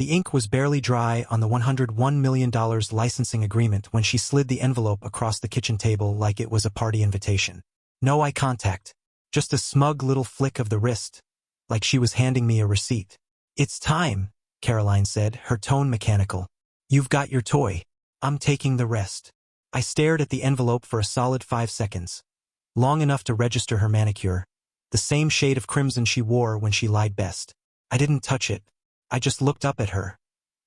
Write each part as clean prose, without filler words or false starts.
The ink was barely dry on the $101 million licensing agreement when she slid the envelope across the kitchen table like it was a party invitation. No eye contact. Just a smug little flick of the wrist, like she was handing me a receipt. "It's time," Caroline said, her tone mechanical. "You've got your toy. I'm taking the rest." I stared at the envelope for a solid 5 seconds. Long enough to register her manicure, the same shade of crimson she wore when she lied best. I didn't touch it. I just looked up at her,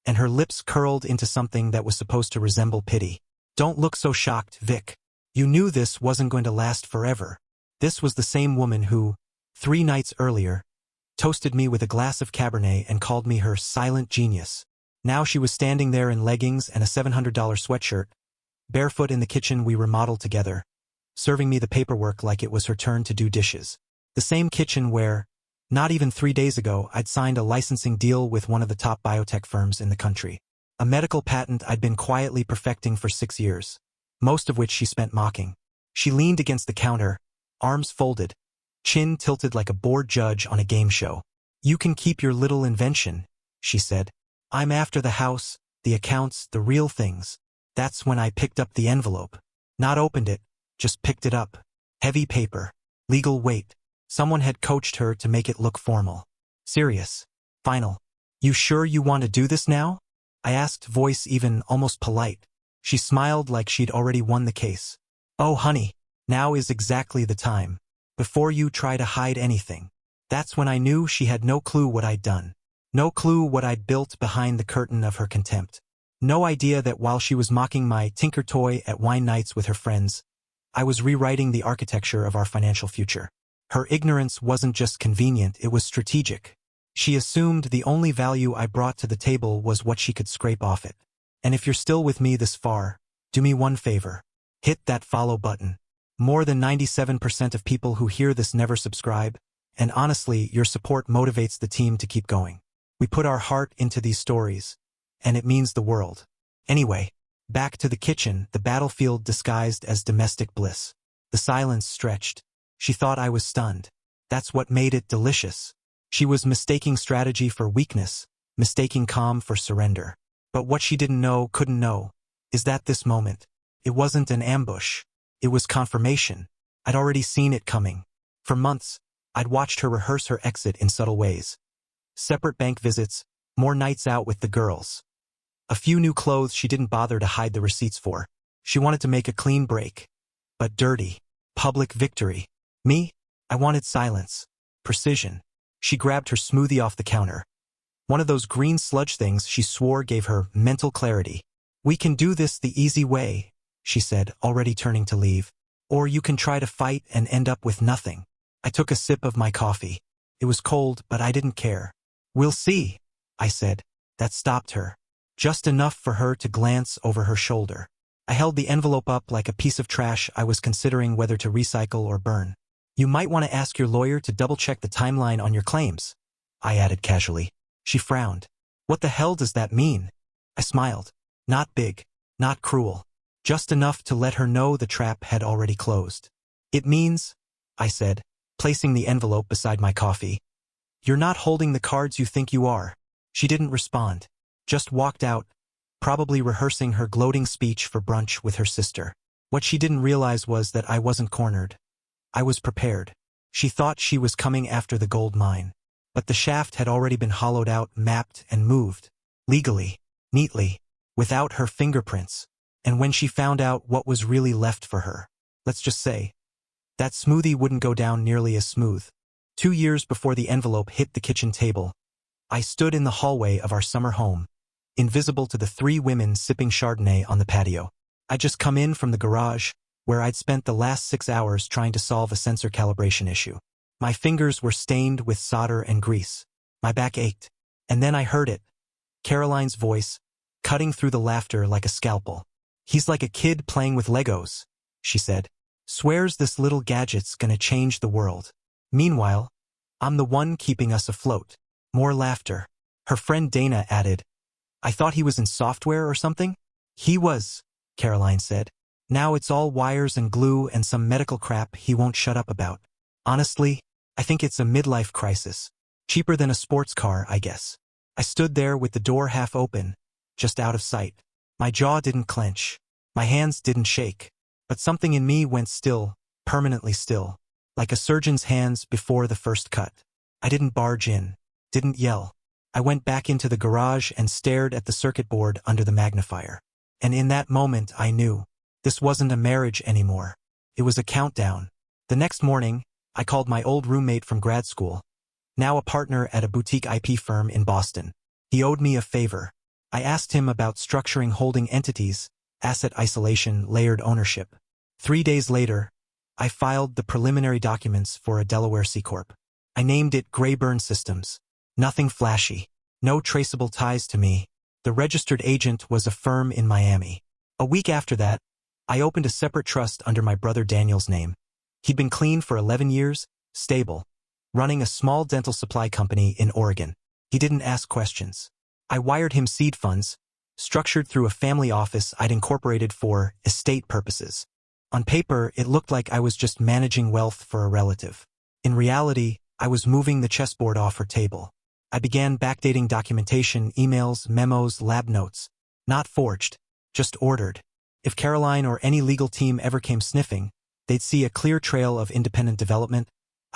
and her lips curled into something that was supposed to resemble pity. "Don't look so shocked, Vic. You knew this wasn't going to last forever." This was the same woman who, 3 nights earlier, toasted me with a glass of Cabernet and called me her silent genius. Now she was standing there in leggings and a $700 sweatshirt, barefoot in the kitchen we remodeled together, serving me the paperwork like it was her turn to do dishes. The same kitchen where, not even 3 days ago, I'd signed a licensing deal with one of the top biotech firms in the country. A medical patent I'd been quietly perfecting for 6 years, most of which she spent mocking. She leaned against the counter, arms folded, chin tilted like a bored judge on a game show. "You can keep your little invention," she said. "I'm after the house, the accounts, the real things." That's when I picked up the envelope. Not opened it, just picked it up. Heavy paper. Legal weight. Someone had coached her to make it look formal. Serious. Final. "You sure you want to do this now?" I asked, voice even almost polite. She smiled like she'd already won the case. "Oh honey, now is exactly the time. Before you try to hide anything." That's when I knew she had no clue what I'd done. No clue what I'd built behind the curtain of her contempt. No idea that while she was mocking my tinker toy at wine nights with her friends, I was rewriting the architecture of our financial future. Her ignorance wasn't just convenient, it was strategic. She assumed the only value I brought to the table was what she could scrape off it. And if you're still with me this far, do me one favor. Hit that follow button. More than 97% of people who hear this never subscribe, and honestly, your support motivates the team to keep going. We put our heart into these stories, and it means the world. Anyway, back to the kitchen, the battlefield disguised as domestic bliss. The silence stretched. She thought I was stunned. That's what made it delicious. She was mistaking strategy for weakness, mistaking calm for surrender. But what she didn't know, couldn't know, is that this moment, it wasn't an ambush. It was confirmation. I'd already seen it coming. For months, I'd watched her rehearse her exit in subtle ways. Separate bank visits, more nights out with the girls. A few new clothes she didn't bother to hide the receipts for. She wanted to make a clean break. But dirty. Public victory. Me? I wanted silence. Precision. She grabbed her smoothie off the counter. One of those green sludge things she swore gave her mental clarity. "We can do this the easy way," she said, already turning to leave. "Or you can try to fight and end up with nothing." I took a sip of my coffee. It was cold, but I didn't care. "We'll see," I said. That stopped her. Just enough for her to glance over her shoulder. I held the envelope up like a piece of trash I was considering whether to recycle or burn. "You might want to ask your lawyer to double-check the timeline on your claims," I added casually. She frowned. "What the hell does that mean?" I smiled. Not big, not cruel. Just enough to let her know the trap had already closed. "It means," I said, placing the envelope beside my coffee, "you're not holding the cards you think you are." She didn't respond. Just walked out, probably rehearsing her gloating speech for brunch with her sister. What she didn't realize was that I wasn't cornered. I was prepared. She thought she was coming after the gold mine. But the shaft had already been hollowed out, mapped, and moved. Legally, neatly, without her fingerprints. And when she found out what was really left for her, let's just say, that smoothie wouldn't go down nearly as smooth. 2 years before the envelope hit the kitchen table, I stood in the hallway of our summer home, invisible to the 3 women sipping Chardonnay on the patio. I'd just come in from the garage, where I'd spent the last 6 hours trying to solve a sensor calibration issue. My fingers were stained with solder and grease. My back ached. And then I heard it. Caroline's voice, cutting through the laughter like a scalpel. "He's like a kid playing with Legos," she said. "Swears this little gadget's gonna change the world. Meanwhile, I'm the one keeping us afloat." More laughter. Her friend Dana added, "I thought he was in software or something?" "He was," Caroline said. "Now it's all wires and glue and some medical crap he won't shut up about. Honestly, I think it's a midlife crisis. Cheaper than a sports car, I guess." I stood there with the door half open, just out of sight. My jaw didn't clench. My hands didn't shake. But something in me went still, permanently still, like a surgeon's hands before the first cut. I didn't barge in, didn't yell. I went back into the garage and stared at the circuit board under the magnifier. And in that moment I knew. This wasn't a marriage anymore. It was a countdown. The next morning, I called my old roommate from grad school, now a partner at a boutique IP firm in Boston. He owed me a favor. I asked him about structuring holding entities, asset isolation, layered ownership. 3 days later, I filed the preliminary documents for a Delaware C-Corp. I named it Grayburn Systems. Nothing flashy. No traceable ties to me. The registered agent was a firm in Miami. A week after that, I opened a separate trust under my brother Daniel's name. He'd been clean for 11 years, stable, running a small dental supply company in Oregon. He didn't ask questions. I wired him seed funds, structured through a family office I'd incorporated for estate purposes. On paper, it looked like I was just managing wealth for a relative. In reality, I was moving the chessboard off her table. I began backdating documentation, emails, memos, lab notes. Not forged, just ordered. If Caroline or any legal team ever came sniffing, they'd see a clear trail of independent development,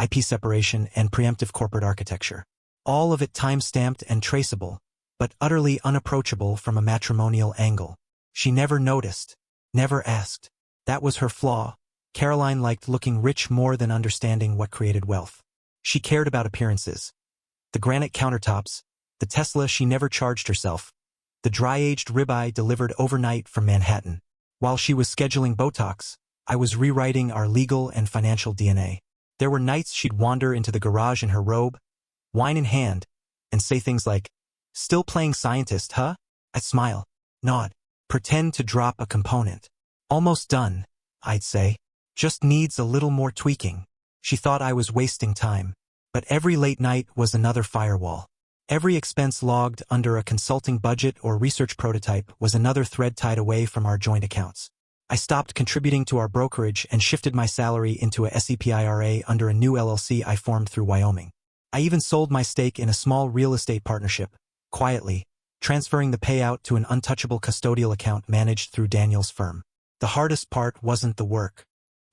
IP separation, and preemptive corporate architecture. All of it time-stamped and traceable, but utterly unapproachable from a matrimonial angle. She never noticed, never asked. That was her flaw. Caroline liked looking rich more than understanding what created wealth. She cared about appearances. The granite countertops, the Tesla she never charged herself, the dry-aged ribeye delivered overnight from Manhattan. While she was scheduling Botox, I was rewriting our legal and financial DNA. There were nights she'd wander into the garage in her robe, wine in hand, and say things like, "Still playing scientist, huh?" I'd smile, nod, pretend to drop a component. "Almost done," I'd say. "Just needs a little more tweaking." She thought I was wasting time. But every late night was another firewall. Every expense logged under a consulting budget or research prototype was another thread tied away from our joint accounts. I stopped contributing to our brokerage and shifted my salary into a SEP IRA under a new LLC I formed through Wyoming. I even sold my stake in a small real estate partnership, quietly, transferring the payout to an untouchable custodial account managed through Daniel's firm. The hardest part wasn't the work.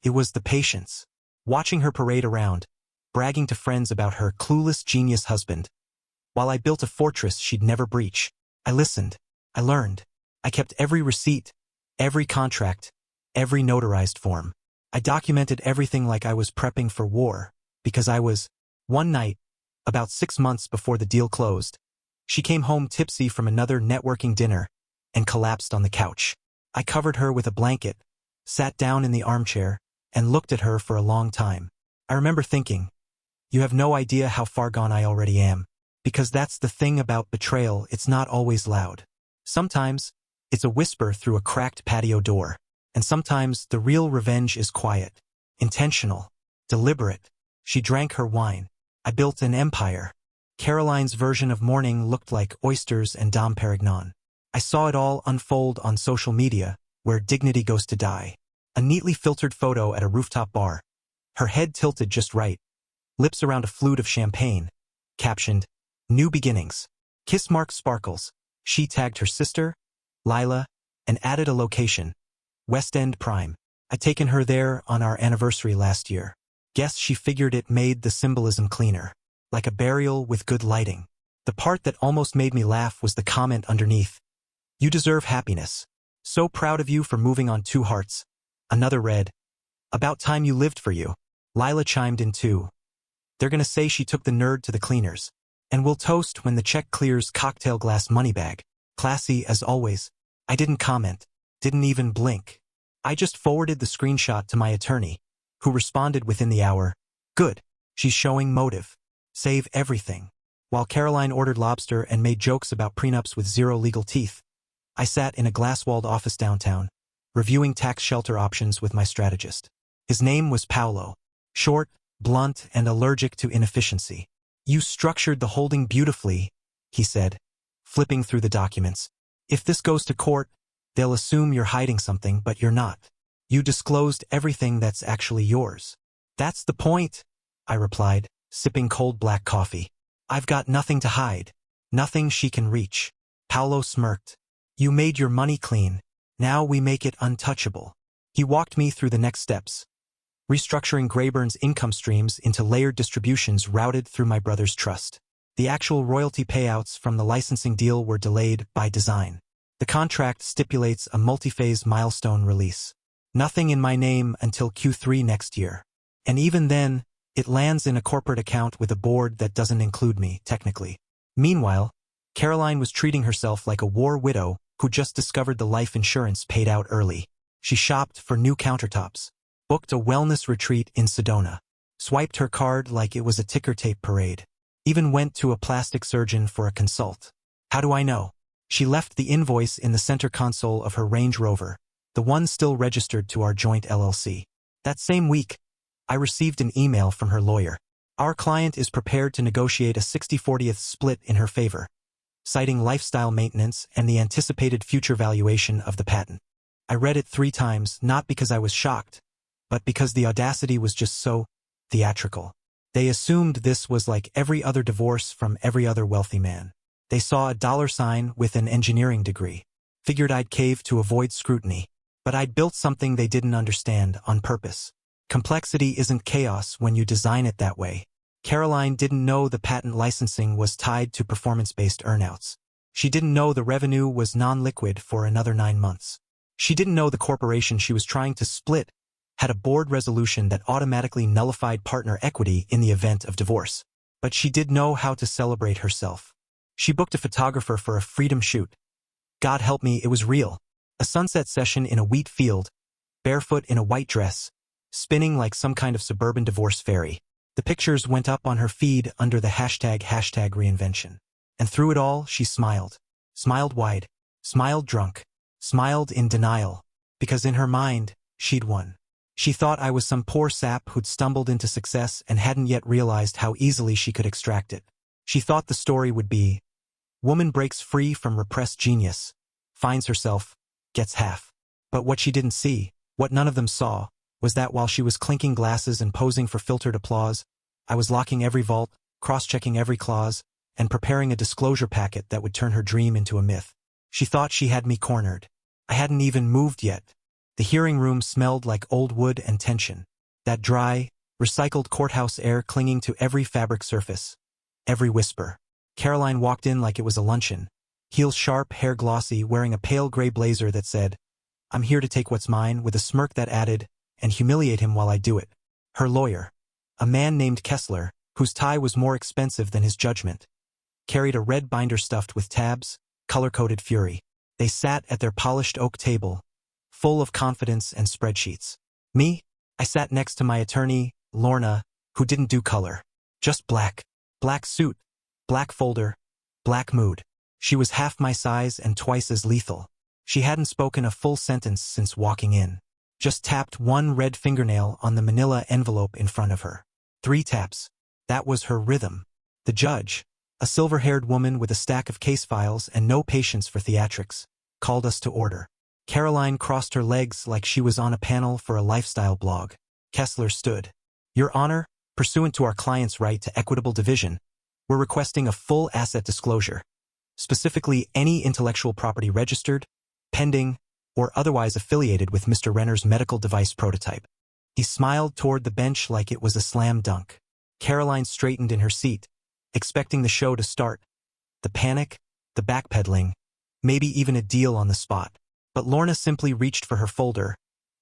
It was the patience. Watching her parade around, bragging to friends about her clueless genius husband, while I built a fortress she'd never breach. I listened. I learned. I kept every receipt, every contract, every notarized form. I documented everything like I was prepping for war, because I was. One night, about 6 months before the deal closed, she came home tipsy from another networking dinner and collapsed on the couch. I covered her with a blanket, sat down in the armchair, and looked at her for a long time. I remember thinking, you have no idea how far gone I already am. Because that's the thing about betrayal, it's not always loud. Sometimes, it's a whisper through a cracked patio door. And sometimes, the real revenge is quiet, intentional, deliberate. She drank her wine. I built an empire. Caroline's version of morning looked like oysters and Dom Perignon. I saw it all unfold on social media, where dignity goes to die. A neatly filtered photo at a rooftop bar. Her head tilted just right. Lips around a flute of champagne. Captioned, "New beginnings." Kiss mark sparkles. She tagged her sister, Lila, and added a location. West End Prime. I'd taken her there on our anniversary last year. Guess she figured it made the symbolism cleaner. Like a burial with good lighting. The part that almost made me laugh was the comment underneath. "You deserve happiness. So proud of you for moving on 2 hearts." Another read, "About time you lived for you." Lila chimed in too. "They're gonna say she took the nerd to the cleaners. And we'll toast when the check clears cocktail glass money bag." Classy as always. I didn't comment. Didn't even blink. I just forwarded the screenshot to my attorney, who responded within the hour, "Good. She's showing motive. Save everything." While Caroline ordered lobster and made jokes about prenups with 0 legal teeth, I sat in a glass-walled office downtown, reviewing tax shelter options with my strategist. His name was Paolo. Short, blunt, and allergic to inefficiency. "You structured the holding beautifully," he said, flipping through the documents. "If this goes to court, they'll assume you're hiding something, but you're not. You disclosed everything that's actually yours." "That's the point," I replied, sipping cold black coffee. "I've got nothing to hide. Nothing she can reach. Paolo smirked. You made your money clean. Now we make it untouchable. He walked me through the next steps, restructuring Grayburn's income streams into layered distributions routed through my brother's trust. The actual royalty payouts from the licensing deal were delayed by design. The contract stipulates a multi-phase milestone release. Nothing in my name until Q3 next year. And even then, it lands in a corporate account with a board that doesn't include me, technically. Meanwhile, Caroline was treating herself like a war widow who just discovered the life insurance paid out early. She shopped for new countertops, booked a wellness retreat in Sedona, swiped her card like it was a ticker tape parade, even went to a plastic surgeon for a consult. How do I know? She left the invoice in the center console of her Range Rover, the one still registered to our joint LLC. That same week, I received an email from her lawyer. Our client is prepared to negotiate a 60/40th split in her favor, citing lifestyle maintenance and the anticipated future valuation of the patent. I read it 3 times, not because I was shocked, but because the audacity was just so theatrical. They assumed this was like every other divorce from every other wealthy man. They saw a $sign with an engineering degree, figured I'd cave to avoid scrutiny. But I'd built something they didn't understand on purpose. Complexity isn't chaos when you design it that way. Caroline didn't know the patent licensing was tied to performance-based earnouts. She didn't know the revenue was non-liquid for another 9 months. She didn't know the corporation she was trying to split had a board resolution that automatically nullified partner equity in the event of divorce. But she did know how to celebrate herself. She booked a photographer for a freedom shoot. God help me, it was real. A sunset session in a wheat field, barefoot in a white dress, spinning like some kind of suburban divorce fairy. The pictures went up on her feed under the hashtag #reinvention. And through it all, she smiled. Smiled wide. Smiled drunk. Smiled in denial. Because in her mind, she'd won. She thought I was some poor sap who'd stumbled into success and hadn't yet realized how easily she could extract it. She thought the story would be, woman breaks free from repressed genius, finds herself, gets half. But what she didn't see, what none of them saw, was that while she was clinking glasses and posing for filtered applause, I was locking every vault, cross-checking every clause, and preparing a disclosure packet that would turn her dream into a myth. She thought she had me cornered. I hadn't even moved yet. The hearing room smelled like old wood and tension. That dry, recycled courthouse air clinging to every fabric surface, every whisper. Caroline walked in like it was a luncheon, heels sharp, hair glossy, wearing a pale gray blazer that said, "I'm here to take what's mine," with a smirk that added, "and humiliate him while I do it." Her lawyer, a man named Kessler, whose tie was more expensive than his judgment, carried a red binder stuffed with tabs, color-coded fury. They sat at their polished oak table, full of confidence and spreadsheets. Me? I sat next to my attorney, Lorna, who didn't do color. Just black. Black suit, black folder, black mood. She was half my size and twice as lethal. She hadn't spoken a full sentence since walking in. Just tapped one red fingernail on the manila envelope in front of her. 3 taps. That was her rhythm. The judge, a silver-haired woman with a stack of case files and no patience for theatrics, called us to order. Caroline crossed her legs like she was on a panel for a lifestyle blog. Kessler stood. "Your Honor, pursuant to our client's right to equitable division, we're requesting a full asset disclosure, specifically any intellectual property registered, pending, or otherwise affiliated with Mr. Renner's medical device prototype." He smiled toward the bench like it was a slam dunk. Caroline straightened in her seat, expecting the show to start. The panic, the backpedaling, maybe even a deal on the spot. But Lorna simply reached for her folder,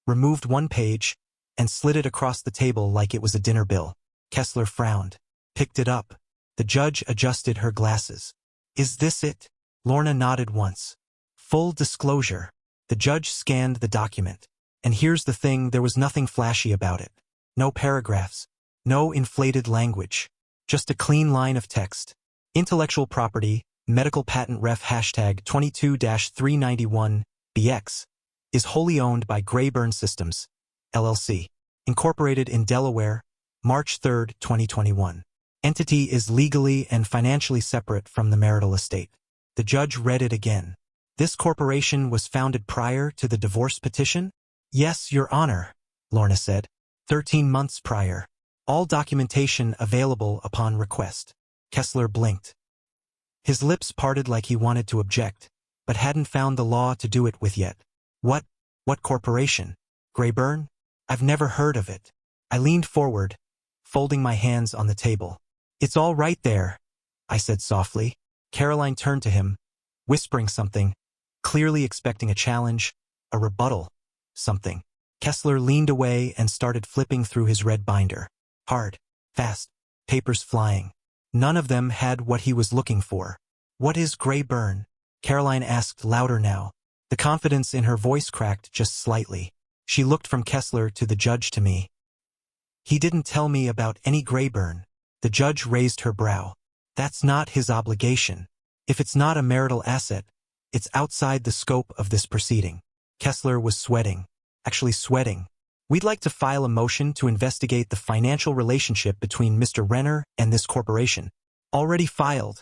removed 1 page, and slid it across the table like it was a dinner bill. Kessler frowned, picked it up. The judge adjusted her glasses. "Is this it?" Lorna nodded once. "Full disclosure." The judge scanned the document. And here's the thing, there was nothing flashy about it. No paragraphs. No inflated language. Just a clean line of text. Intellectual property, medical patent ref #22-391, BX, is wholly owned by Grayburn Systems, LLC. Incorporated in Delaware, March 3, 2021. Entity is legally and financially separate from the marital estate. The judge read it again. This corporation was founded prior to the divorce petition? Yes, Your Honor, Lorna said. 13 months prior. All documentation available upon request. Kessler blinked. His lips parted like he wanted to object, but hadn't found the law to do it with yet. What corporation? Grayburn? I've never heard of it. I leaned forward, folding my hands on the table. It's all right there, I said softly. Caroline turned to him, whispering something, clearly expecting a challenge, a rebuttal, something. Kessler leaned away and started flipping through his red binder. Hard, fast, papers flying. None of them had what he was looking for. What is Grayburn? Caroline asked louder now. The confidence in her voice cracked just slightly. She looked from Kessler to the judge to me. He didn't tell me about any Grayburn. The judge raised her brow. That's not his obligation. If it's not a marital asset, it's outside the scope of this proceeding. Kessler was sweating. Actually sweating. We'd like to file a motion to investigate the financial relationship between Mr. Renner and this corporation. Already filed,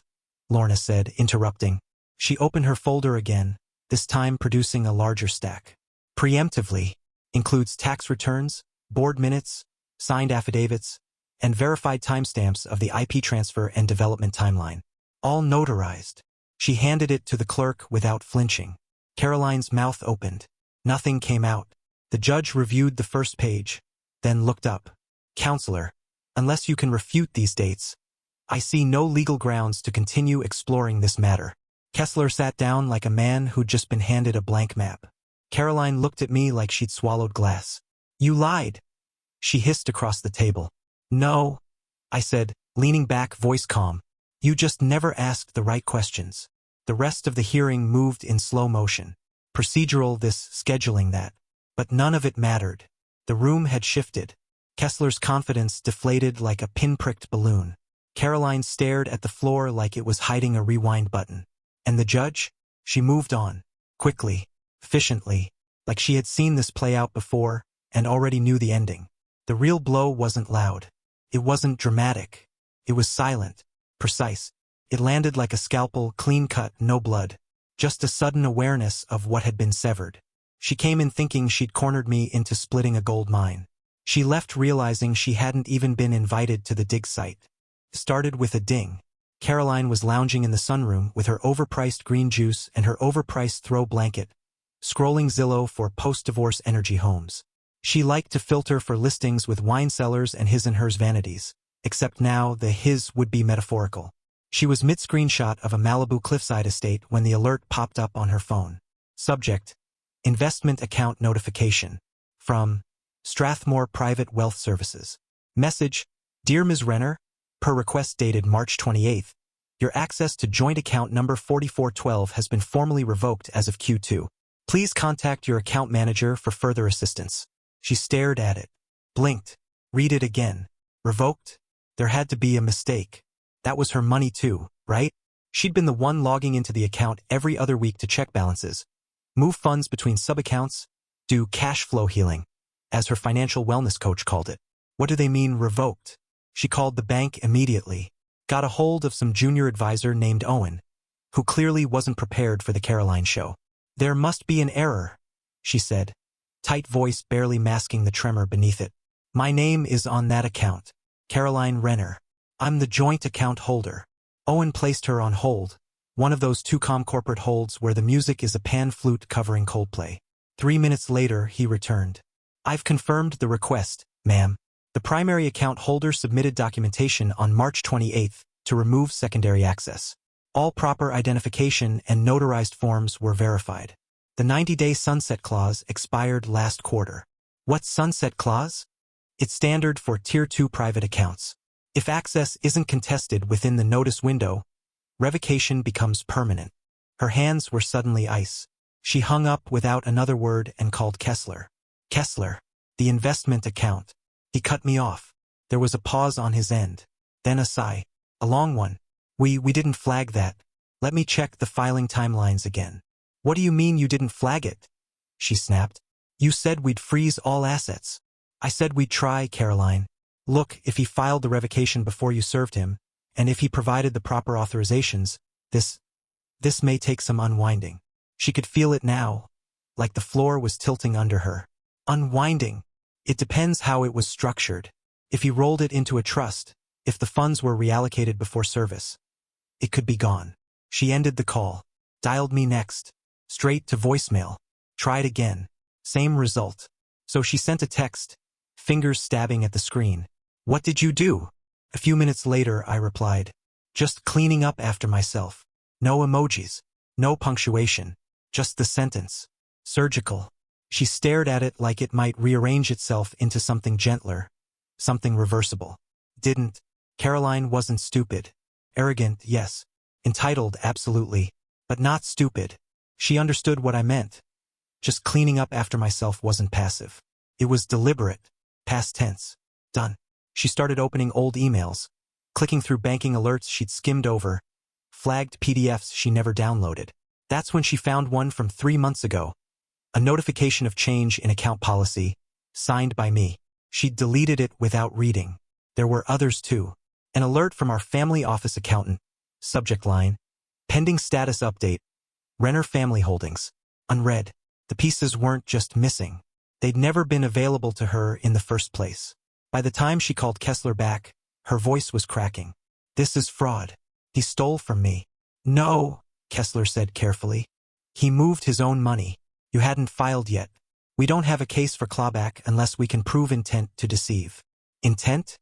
Lorna said, interrupting. She opened her folder again, this time producing a larger stack. Preemptively includes tax returns, board minutes, signed affidavits, and verified timestamps of the IP transfer and development timeline. All notarized. She handed it to the clerk without flinching. Caroline's mouth opened. Nothing came out. The judge reviewed the first page, then looked up. Counselor, unless you can refute these dates, I see no legal grounds to continue exploring this matter. Kessler sat down like a man who'd just been handed a blank map. Caroline looked at me like she'd swallowed glass. You lied, she hissed across the table. No, I said, leaning back, voice calm. You just never asked the right questions. The rest of the hearing moved in slow motion. Procedural this, scheduling that. But none of it mattered. The room had shifted. Kessler's confidence deflated like a pinpricked balloon. Caroline stared at the floor like it was hiding a rewind button. And the judge? She moved on. Quickly. Efficiently. Like she had seen this play out before, and already knew the ending. The real blow wasn't loud. It wasn't dramatic. It was silent. Precise. It landed like a scalpel, clean-cut, no blood. Just a sudden awareness of what had been severed. She came in thinking she'd cornered me into splitting a gold mine. She left realizing she hadn't even been invited to the dig site. Started with a ding. Caroline was lounging in the sunroom with her overpriced green juice and her overpriced throw blanket, scrolling Zillow for post-divorce energy homes. She liked to filter for listings with wine cellars and his and hers vanities, except now the his would be metaphorical. She was mid-screenshot of a Malibu cliffside estate when the alert popped up on her phone. Subject: Investment account notification. From Strathmore Private Wealth Services. Message: Dear Ms. Renner, per request dated March 28th, your access to joint account number 4412 has been formally revoked as of Q2. Please contact your account manager for further assistance. She stared at it. Blinked. Read it again. Revoked? There had to be a mistake. That was her money too, right? She'd been the one logging into the account every other week to check balances, move funds between sub-accounts, do cash flow healing, as her financial wellness coach called it. What do they mean revoked? She called the bank immediately, got a hold of some junior advisor named Owen, who clearly wasn't prepared for the Caroline show. There must be an error, she said, tight voice barely masking the tremor beneath it. My name is on that account. Caroline Renner. I'm the joint account holder. Owen placed her on hold, one of those 2Com corporate holds where the music is a pan flute covering Coldplay. 3 minutes later, he returned. I've confirmed the request, ma'am. The primary account holder submitted documentation on March 28th to remove secondary access. All proper identification and notarized forms were verified. The 90-day sunset clause expired last quarter. What's sunset clause? It's standard for Tier 2 private accounts. If access isn't contested within the notice window, revocation becomes permanent. Her hands were suddenly ice. She hung up without another word and called Kessler. Kessler, the investment account. He cut me off. There was a pause on his end. Then a sigh. A long one. We didn't flag that. Let me check the filing timelines again. What do you mean you didn't flag it? She snapped. You said we'd freeze all assets. I said we'd try, Caroline. Look, if he filed the revocation before you served him, and if he provided the proper authorizations, this may take some unwinding. She could feel it now, like the floor was tilting under her. Unwinding. It depends how it was structured. If he rolled it into a trust, if the funds were reallocated before service, it could be gone. She ended the call. Dialed me next. Straight to voicemail. Tried again. Same result. So she sent a text, fingers stabbing at the screen. "What did you do?" A few minutes later, I replied. "Just cleaning up after myself." No emojis. No punctuation. Just the sentence. Surgical. She stared at it like it might rearrange itself into something gentler. Something reversible. Didn't. Caroline wasn't stupid. Arrogant, yes. Entitled, absolutely. But not stupid. She understood what I meant. Just cleaning up after myself wasn't passive. It was deliberate. Past tense. Done. She started opening old emails, clicking through banking alerts she'd skimmed over, flagged PDFs she never downloaded. That's when she found one from 3 months ago. A notification of change in account policy, signed by me. She'd deleted it without reading. There were others too. An alert from our family office accountant. Subject line. Pending status update. Renner Family Holdings. Unread. The pieces weren't just missing. They'd never been available to her in the first place. By the time she called Kessler back, her voice was cracking. "This is fraud. He stole from me." "No," Kessler said carefully. "He moved his own money. You hadn't filed yet. We don't have a case for clawback unless we can prove intent to deceive." "Intent?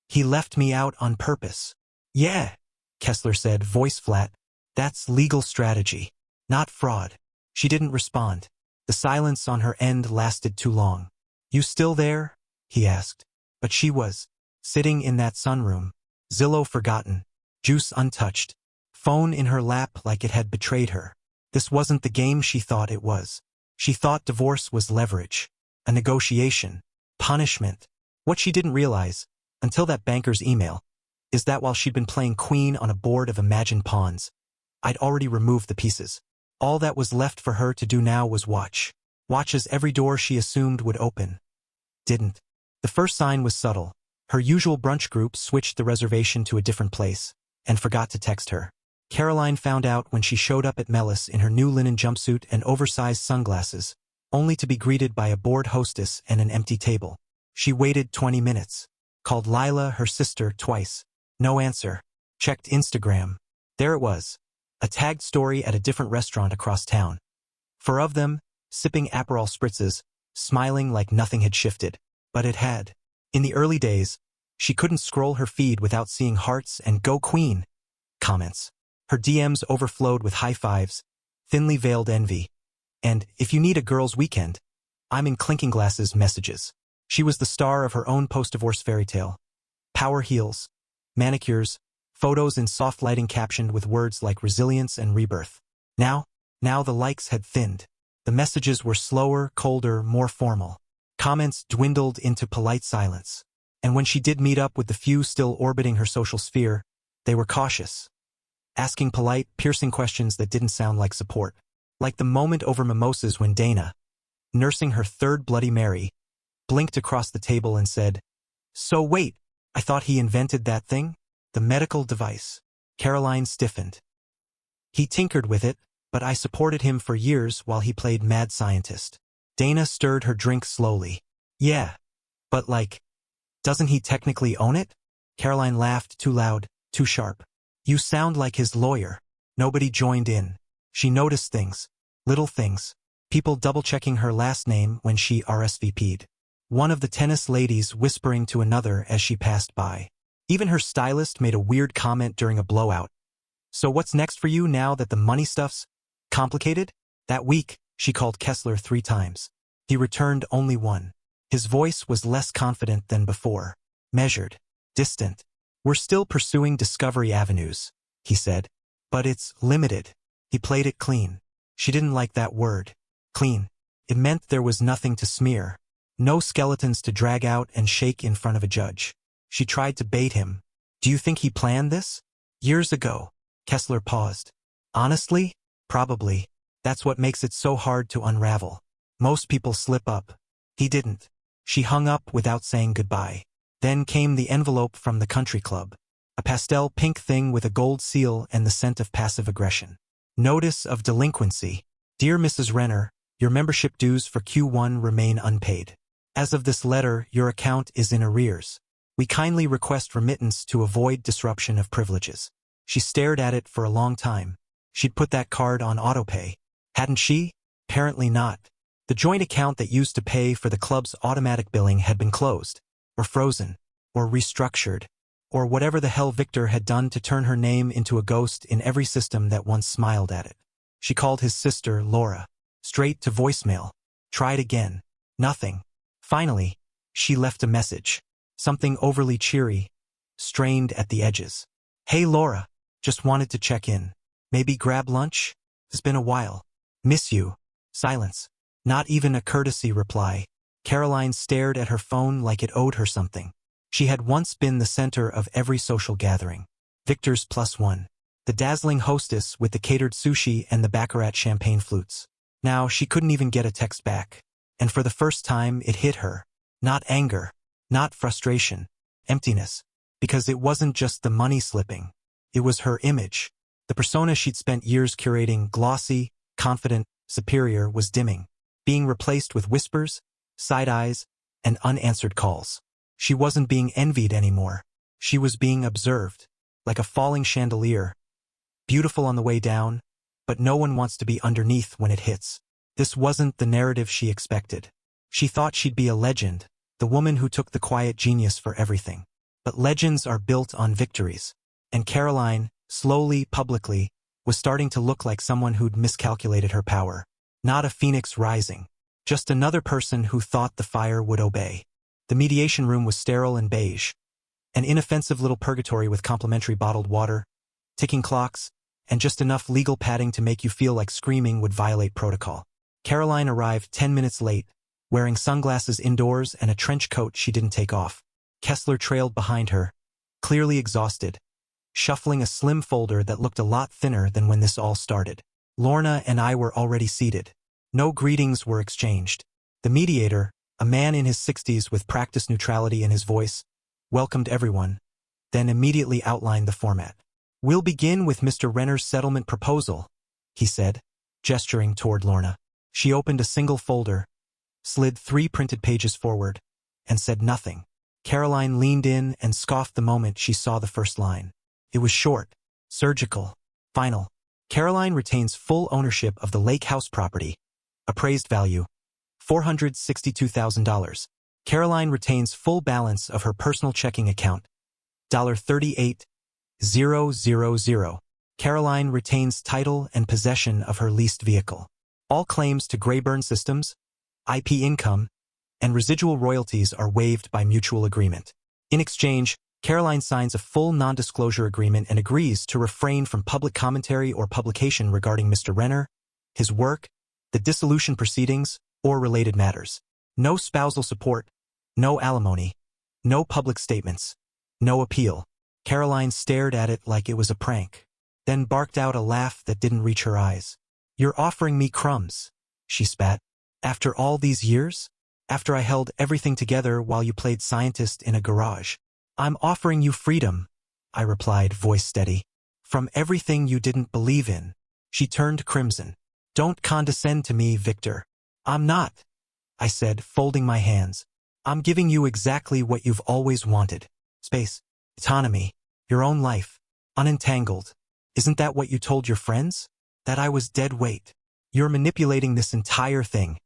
He left me out on purpose." "Yeah," Kessler said, voice flat. "That's legal strategy, not fraud." She didn't respond. The silence on her end lasted too long. "You still there?" he asked. But she was. Sitting in that sunroom. Zillow forgotten. Juice untouched. Phone in her lap like it had betrayed her. This wasn't the game she thought it was. She thought divorce was leverage. A negotiation. Punishment. What she didn't realize, until that banker's email, is that while she'd been playing queen on a board of imagined pawns, I'd already removed the pieces. All that was left for her to do now was watch. Watch as every door she assumed would open. Didn't. The first sign was subtle. Her usual brunch group switched the reservation to a different place, and forgot to text her. Caroline found out when she showed up at Mellis in her new linen jumpsuit and oversized sunglasses, only to be greeted by a bored hostess and an empty table. She waited 20 minutes. Called Lila, her sister, twice. No answer. Checked Instagram. There it was. A tagged story at a different restaurant across town. 4 of them, sipping Aperol spritzes, smiling like nothing had shifted. But it had. In the early days, she couldn't scroll her feed without seeing hearts and "Go Queen" comments. Her DMs overflowed with high fives, thinly veiled envy, and "If you need a girl's weekend, I'm in clinking glasses" messages. She was the star of her own post-divorce fairy tale. Power heels, manicures, photos in soft lighting captioned with words like resilience and rebirth. Now the likes had thinned. The messages were slower, colder, more formal. Comments dwindled into polite silence. And when she did meet up with the few still orbiting her social sphere, they were cautious. Asking polite, piercing questions that didn't sound like support. Like the moment over mimosas when Dana, nursing her 3rd Bloody Mary, blinked across the table and said, "So wait, I thought he invented that thing? The medical device." Caroline stiffened. "He tinkered with it, but I supported him for years while he played mad scientist." Dana stirred her drink slowly. "Yeah, but doesn't he technically own it?" Caroline laughed, too loud, too sharp. "You sound like his lawyer." Nobody joined in. She noticed things. Little things. People double-checking her last name when she RSVP'd. One of the tennis ladies whispering to another as she passed by. Even her stylist made a weird comment during a blowout. "So what's next for you now that the money stuff's complicated?" That week, she called Kessler 3 times. He returned only one. His voice was less confident than before. Measured. Distant. "We're still pursuing discovery avenues," he said. "But it's limited." He played it clean. She didn't like that word. Clean. It meant there was nothing to smear. No skeletons to drag out and shake in front of a judge. She tried to bait him. "Do you think he planned this?" "Years ago." Kessler paused. "Honestly? Probably. That's what makes it so hard to unravel. Most people slip up. He didn't." She hung up without saying goodbye. Then came the envelope from the country club. A pastel pink thing with a gold seal and the scent of passive aggression. Notice of delinquency. "Dear Mrs. Renner, your membership dues for Q1 remain unpaid. As of this letter, your account is in arrears. We kindly request remittance to avoid disruption of privileges." She stared at it for a long time. She'd put that card on autopay. Hadn't she? Apparently not. The joint account that used to pay for the club's automatic billing had been closed, or frozen, or restructured, or whatever the hell Victor had done to turn her name into a ghost in every system that once smiled at it. She called his sister, Laura. Straight to voicemail. Tried again. Nothing. Finally, she left a message. Something overly cheery, strained at the edges. Hey Laura, just wanted to check in. Maybe grab lunch? It's been a while. Miss you. Silence. Not even a courtesy reply. Caroline stared at her phone like it owed her something. She had once been the center of every social gathering. Victor's +1. The dazzling hostess with the catered sushi and the baccarat champagne flutes. Now she couldn't even get a text back. And for the first time it hit her. Not anger. Not frustration. Emptiness. Because it wasn't just the money slipping. It was her image. The persona she'd spent years curating, glossy, confident, superior, was dimming. Being replaced with whispers, side eyes, and unanswered calls. She wasn't being envied anymore. She was being observed. Like a falling chandelier. Beautiful on the way down, but no one wants to be underneath when it hits. This wasn't the narrative she expected. She thought she'd be a legend, the woman who took the quiet genius for everything. But legends are built on victories. And Caroline, slowly, publicly, was starting to look like someone who'd miscalculated her power. Not a phoenix rising. Just another person who thought the fire would obey. The mediation room was sterile and beige. An inoffensive little purgatory with complimentary bottled water, ticking clocks, and just enough legal padding to make you feel like screaming would violate protocol. Caroline arrived 10 minutes late, wearing sunglasses indoors and a trench coat she didn't take off. Kessler trailed behind her, clearly exhausted, shuffling a slim folder that looked a lot thinner than when this all started. Lorna and I were already seated. No greetings were exchanged. The mediator, a man in his 60s with practiced neutrality in his voice, welcomed everyone, then immediately outlined the format. We'll begin with Mr. Renner's settlement proposal, he said, gesturing toward Lorna. She opened a single folder, slid 3 printed pages forward, and said nothing. Caroline leaned in and scoffed the moment she saw the first line. It was short, surgical, final. Caroline retains full ownership of the Lake House property. Appraised value, $462,000. Caroline retains full balance of her personal checking account, $38,000. Caroline retains title and possession of her leased vehicle. All claims to Grayburn Systems, IP income, and residual royalties are waived by mutual agreement. In exchange, Caroline signs a full non-disclosure agreement and agrees to refrain from public commentary or publication regarding Mr. Renner, his work, the dissolution proceedings, or related matters. No spousal support, no alimony, no public statements, no appeal. Caroline stared at it like it was a prank, then barked out a laugh that didn't reach her eyes. You're offering me crumbs, she spat. After all these years? After I held everything together while you played scientist in a garage? I'm offering you freedom, I replied, voice steady. From everything you didn't believe in. She turned crimson. Don't condescend to me, Victor. I'm not, I said, folding my hands. I'm giving you exactly what you've always wanted. Space. Autonomy. Your own life. Unentangled. Isn't that what you told your friends? That I was dead weight. You're manipulating this entire thing,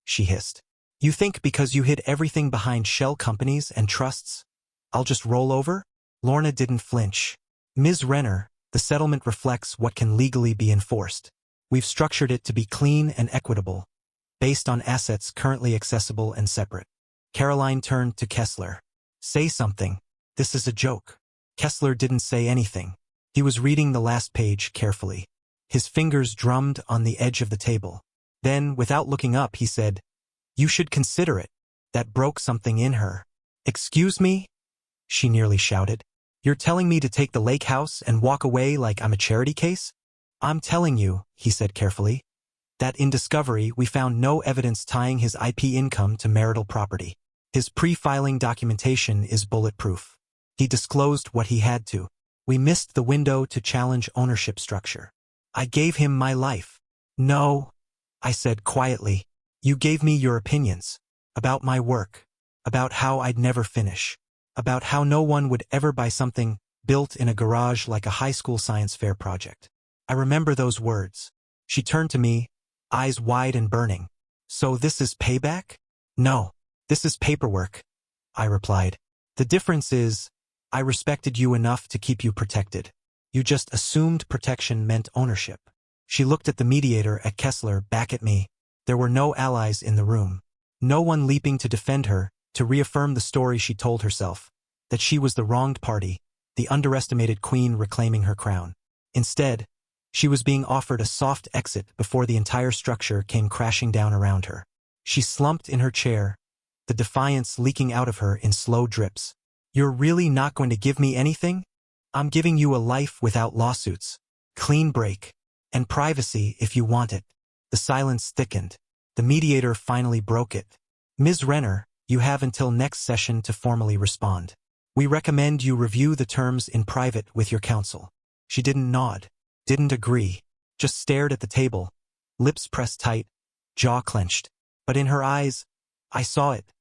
she hissed. You think because you hid everything behind shell companies and trusts, I'll just roll over? Lorna didn't flinch. Ms. Renner, the settlement reflects what can legally be enforced. We've structured it to be clean and equitable, based on assets currently accessible and separate. Caroline turned to Kessler. Say something. This is a joke. Kessler didn't say anything. He was reading the last page carefully. His fingers drummed on the edge of the table. Then, without looking up, he said, You should consider it. That broke something in her. Excuse me? She nearly shouted. You're telling me to take the lake house and walk away like I'm a charity case? I'm telling you, he said carefully, that in discovery we found no evidence tying his IP income to marital property. His pre-filing documentation is bulletproof. He disclosed what he had to. We missed the window to challenge ownership structure. I gave him my life. No, I said quietly. You gave me your opinions. About my work. About how I'd never finish. About how no one would ever buy something built in a garage like a high school science fair project. I remember those words. She turned to me, eyes wide and burning. So this is payback? No. This is paperwork, I replied. The difference is, I respected you enough to keep you protected. You just assumed protection meant ownership. She looked at the mediator, at Kessler, back at me. There were no allies in the room. No one leaping to defend her, to reaffirm the story she told herself, that she was the wronged party, the underestimated queen reclaiming her crown. Instead, she was being offered a soft exit before the entire structure came crashing down around her. She slumped in her chair, the defiance leaking out of her in slow drips. You're really not going to give me anything? I'm giving you a life without lawsuits, clean break, and privacy if you want it. The silence thickened. The mediator finally broke it. Ms. Renner, you have until next session to formally respond. We recommend you review the terms in private with your counsel. She didn't nod, didn't agree, just stared at the table, lips pressed tight, jaw clenched. But in her eyes, I saw it,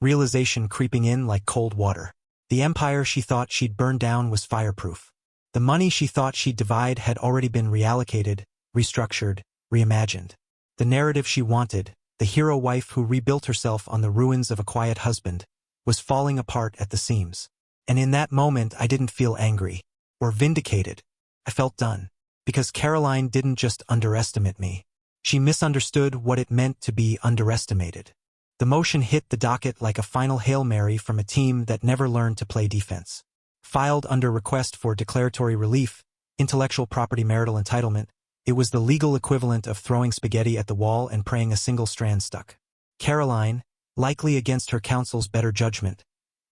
realization creeping in like cold water. The empire she thought she'd burn down was fireproof. The money she thought she'd divide had already been reallocated, restructured, reimagined. The narrative she wanted, the hero wife who rebuilt herself on the ruins of a quiet husband, was falling apart at the seams. And in that moment I didn't feel angry, or vindicated. I felt done. Because Caroline didn't just underestimate me. She misunderstood what it meant to be underestimated. The motion hit the docket like a final Hail Mary from a team that never learned to play defense. Filed under request for declaratory relief, intellectual property marital entitlement, it was the legal equivalent of throwing spaghetti at the wall and praying a single strand stuck. Caroline, likely against her counsel's better judgment,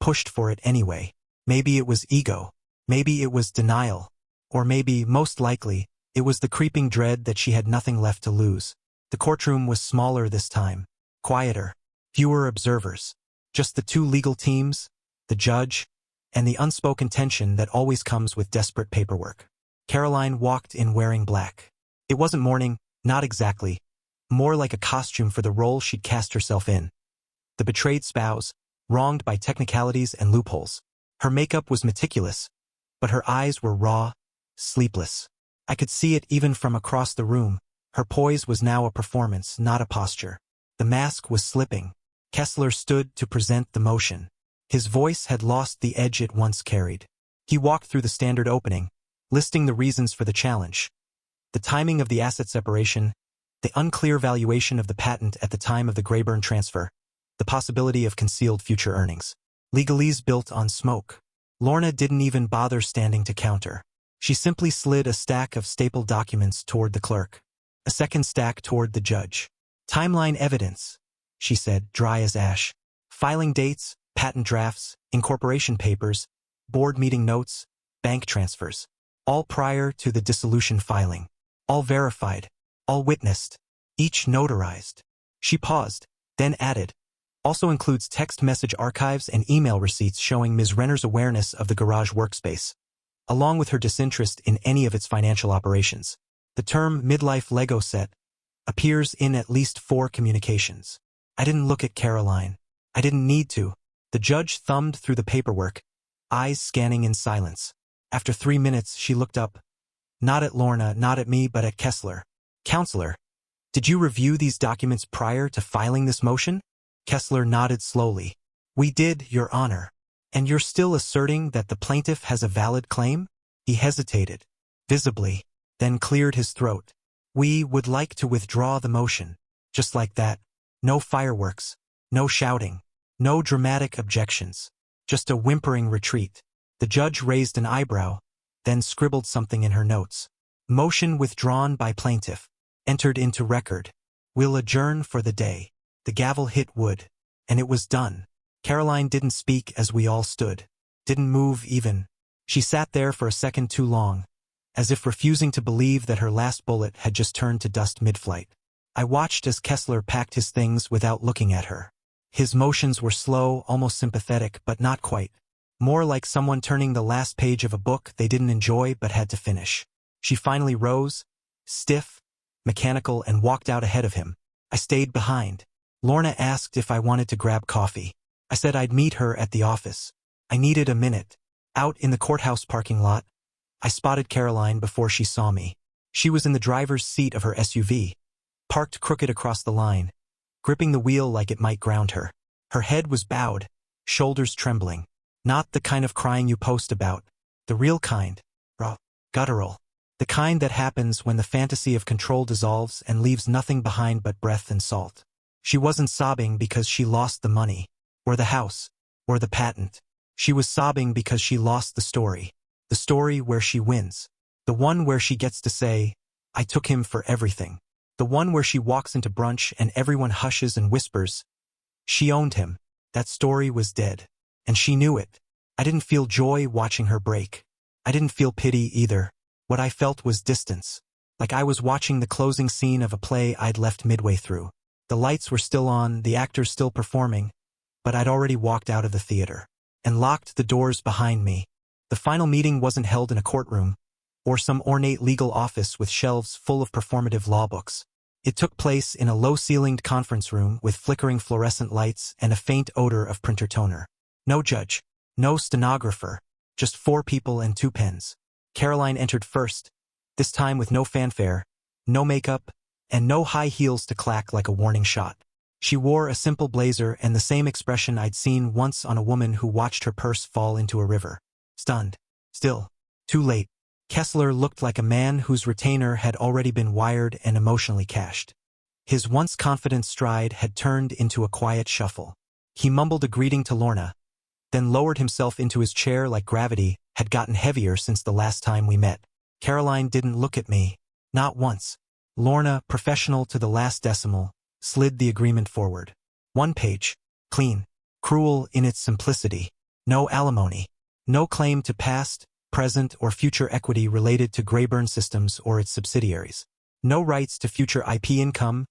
pushed for it anyway. Maybe it was ego. Maybe it was denial. Or maybe, most likely, it was the creeping dread that she had nothing left to lose. The courtroom was smaller this time, quieter, fewer observers. Just the two legal teams, the judge, and the unspoken tension that always comes with desperate paperwork. Caroline walked in wearing black. It wasn't mourning, not exactly. More like a costume for the role she'd cast herself in. The betrayed spouse, wronged by technicalities and loopholes. Her makeup was meticulous, but her eyes were raw, sleepless. I could see it even from across the room. Her poise was now a performance, not a posture. The mask was slipping. Kessler stood to present the motion. His voice had lost the edge it once carried. He walked through the standard opening, listing the reasons for the challenge. The timing of the asset separation, the unclear valuation of the patent at the time of the Grayburn transfer, the possibility of concealed future earnings. Legalese built on smoke. Lorna didn't even bother standing to counter. She simply slid a stack of stapled documents toward the clerk. A second stack toward the judge. Timeline evidence, she said, dry as ash. Filing dates, patent drafts, incorporation papers, board meeting notes, bank transfers. All prior to the dissolution filing. All verified. All witnessed. Each notarized. She paused, then added. Also includes text message archives and email receipts showing Ms. Renner's awareness of the garage workspace, along with her disinterest in any of its financial operations. The term midlife Lego set appears in at least 4 communications. I didn't look at Caroline. I didn't need to. The judge thumbed through the paperwork, eyes scanning in silence. After 3 minutes, she looked up. Not at Lorna, not at me, but at Kessler. Counselor, did you review these documents prior to filing this motion? Kessler nodded slowly. We did, Your Honor. And you're still asserting that the plaintiff has a valid claim? He hesitated, visibly, then cleared his throat. We would like to withdraw the motion. Just like that. No fireworks. No shouting. No dramatic objections. Just a whimpering retreat. The judge raised an eyebrow, then scribbled something in her notes. Motion withdrawn by plaintiff. Entered into record. We'll adjourn for the day. The gavel hit wood. And it was done. Caroline didn't speak as we all stood. Didn't move even. She sat there for a second too long, as if refusing to believe that her last bullet had just turned to dust mid-flight. I watched as Kessler packed his things without looking at her. His motions were slow, almost sympathetic, but not quite. More like someone turning the last page of a book they didn't enjoy but had to finish. She finally rose, stiff, mechanical, and walked out ahead of him. I stayed behind. Lorna asked if I wanted to grab coffee. I said I'd meet her at the office. I needed a minute. Out in the courthouse parking lot, I spotted Caroline before she saw me. She was in the driver's seat of her SUV, parked crooked across the line, gripping the wheel like it might ground her. Her head was bowed, shoulders trembling. Not the kind of crying you post about, the real kind, raw, guttural. The kind that happens when the fantasy of control dissolves and leaves nothing behind but breath and salt. She wasn't sobbing because she lost the money, or the house, or the patent. She was sobbing because she lost the story where she wins. The one where she gets to say, I took him for everything. The one where she walks into brunch and everyone hushes and whispers, she owned him. That story was dead. And she knew it. I didn't feel joy watching her break. I didn't feel pity either. What I felt was distance. Like I was watching the closing scene of a play I'd left midway through. The lights were still on, the actors still performing, but I'd already walked out of the theater and locked the doors behind me. The final meeting wasn't held in a courtroom or some ornate legal office with shelves full of performative law books. It took place in a low-ceilinged conference room with flickering fluorescent lights and a faint odor of printer toner. No judge, no stenographer, just 4 people and 2 pens. Caroline entered first, this time with no fanfare, no makeup, and no high heels to clack like a warning shot. She wore a simple blazer and the same expression I'd seen once on a woman who watched her purse fall into a river. Stunned. Still. Too late. Kessler looked like a man whose retainer had already been wired and emotionally cached. His once confident stride had turned into a quiet shuffle. He mumbled a greeting to Lorna, then lowered himself into his chair like gravity had gotten heavier since the last time we met. Caroline didn't look at me. Not once. Lorna, professional to the last decimal, slid the agreement forward. 1 page. Clean. Cruel in its simplicity. No alimony. No claim to past, present, or future equity related to Grayburn Systems or its subsidiaries. No rights to future IP income,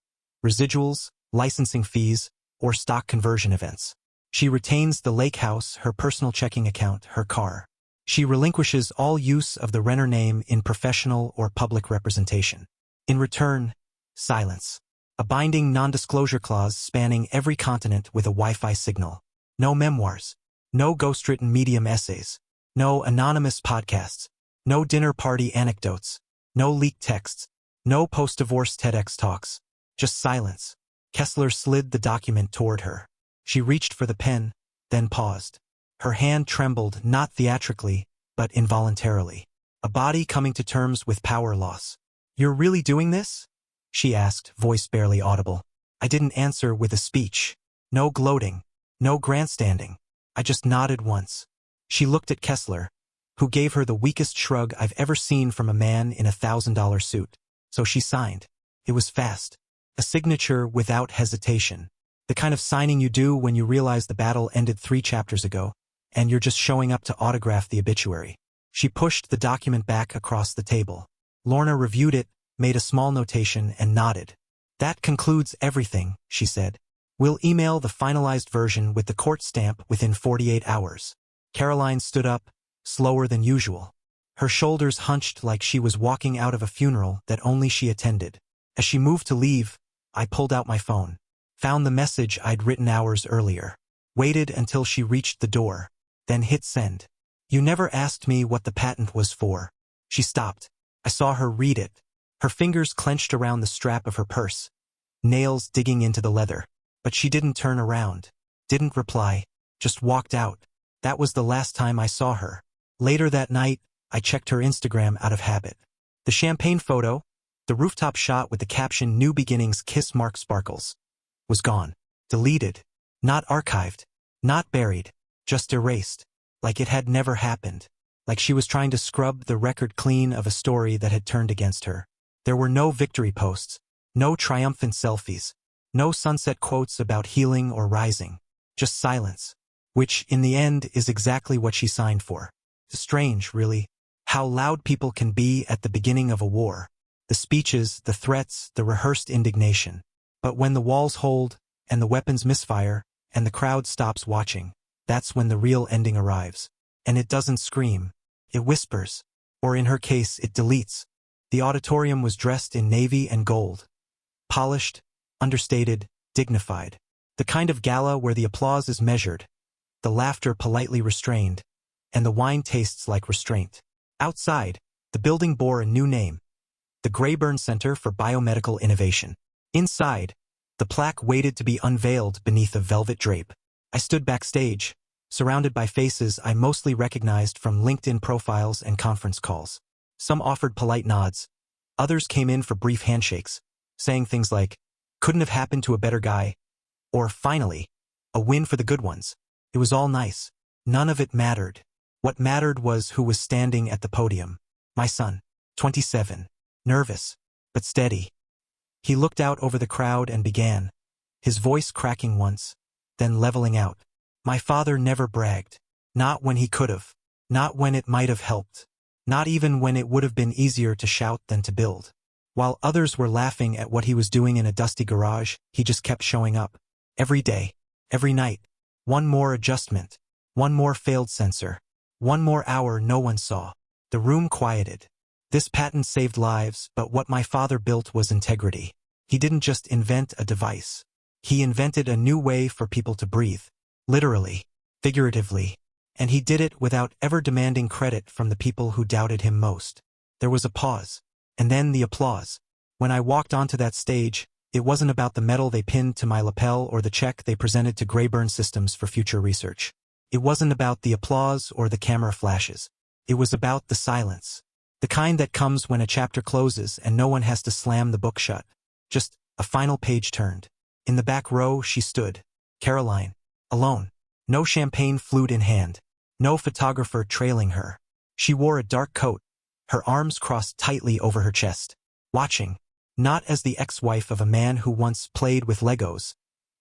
residuals, licensing fees, or stock conversion events. She retains the lake house, her personal checking account, her car. She relinquishes all use of the Renner name in professional or public representation. In return, silence. A binding non-disclosure clause spanning every continent with a Wi-Fi signal. No memoirs. No ghostwritten medium essays. No anonymous podcasts. No dinner party anecdotes. No leaked texts. No post-divorce TEDx talks. Just silence. Kessler slid the document toward her. She reached for the pen, then paused. Her hand trembled not theatrically, but involuntarily. A body coming to terms with power loss. You're really doing this? She asked, voice barely audible. I didn't answer with a speech. No gloating. No grandstanding. I just nodded once. She looked at Kessler, who gave her the weakest shrug I've ever seen from a man in a $1,000 suit. So she signed. It was fast. A signature without hesitation. The kind of signing you do when you realize the battle ended 3 chapters ago, and you're just showing up to autograph the obituary. She pushed the document back across the table. Lorna reviewed it, made a small notation, and nodded. That concludes everything, she said. We'll email the finalized version with the court stamp within 48 hours. Caroline stood up, slower than usual. Her shoulders hunched like she was walking out of a funeral that only she attended. As she moved to leave, I pulled out my phone. Found the message I'd written hours earlier. Waited until she reached the door, then hit send. You never asked me what the patent was for. She stopped. I saw her read it. Her fingers clenched around the strap of her purse, nails digging into the leather. But she didn't turn around, didn't reply, just walked out. That was the last time I saw her. Later that night, I checked her Instagram out of habit. The champagne photo, the rooftop shot with the caption New Beginnings Kiss Mark Sparkles, was gone. Deleted. Not archived. Not buried. Just erased. Like it had never happened. Like she was trying to scrub the record clean of a story that had turned against her. There were no victory posts. No triumphant selfies. No sunset quotes about healing or rising. Just silence. Which, in the end, is exactly what she signed for. Strange, really. How loud people can be at the beginning of a war. The speeches, the threats, the rehearsed indignation. But when the walls hold, and the weapons misfire, and the crowd stops watching, that's when the real ending arrives. And it doesn't scream. It whispers. Or in her case, it deletes. The auditorium was dressed in navy and gold. Polished, understated, dignified. The kind of gala where the applause is measured, the laughter politely restrained, and the wine tastes like restraint. Outside, the building bore a new name. the Grayburn Center for Biomedical Innovation. Inside, the plaque waited to be unveiled beneath a velvet drape. I stood backstage, surrounded by faces I mostly recognized from LinkedIn profiles and conference calls. Some offered polite nods. Others came in for brief handshakes, saying things like, "Couldn't have happened to a better guy," or "Finally, a win for the good ones." It was all nice. None of it mattered. What mattered was who was standing at the podium. My son, 27, nervous, but steady. He looked out over the crowd and began, his voice cracking once, then leveling out. My father never bragged. Not when he could have. Not when it might have helped. Not even when it would have been easier to shout than to build. While others were laughing at what he was doing in a dusty garage, he just kept showing up. Every day. Every night. One more adjustment. One more failed sensor. One more hour no one saw. The room quieted. This patent saved lives, but what my father built was integrity. He didn't just invent a device. He invented a new way for people to breathe. Literally. Figuratively. And he did it without ever demanding credit from the people who doubted him most. There was a pause. And then the applause. When I walked onto that stage, it wasn't about the medal they pinned to my lapel or the check they presented to Grayburn Systems for future research. It wasn't about the applause or the camera flashes. It was about the silence. The kind that comes when a chapter closes and no one has to slam the book shut. Just a final page turned. In the back row she stood. Caroline. Alone. No champagne flute in hand. No photographer trailing her. She wore a dark coat, her arms crossed tightly over her chest. Watching. Not as the ex-wife of a man who once played with Legos,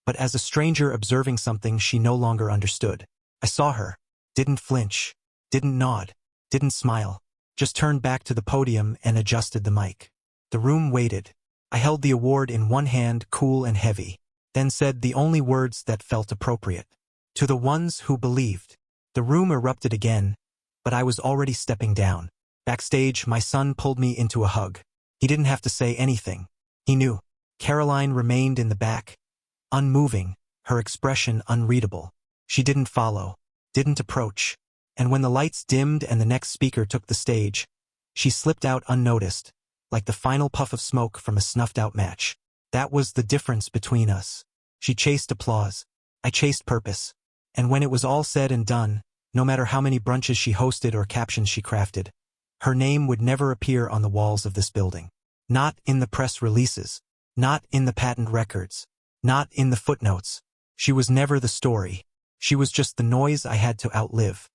but as a stranger observing something she no longer understood. I saw her. Didn't flinch. Didn't nod. Didn't smile. Just turned back to the podium and adjusted the mic. The room waited. I held the award in one hand, cool and heavy, then said the only words that felt appropriate. To the ones who believed. The room erupted again, but I was already stepping down. Backstage, my son pulled me into a hug. He didn't have to say anything. He knew. Caroline remained in the back, unmoving, her expression unreadable. She didn't follow, didn't approach. And when the lights dimmed and the next speaker took the stage, she slipped out unnoticed, like the final puff of smoke from a snuffed-out match. That was the difference between us. She chased applause. I chased purpose. And when it was all said and done, no matter how many brunches she hosted or captions she crafted, her name would never appear on the walls of this building. Not in the press releases. Not in the patent records. Not in the footnotes. She was never the story. She was just the noise I had to outlive.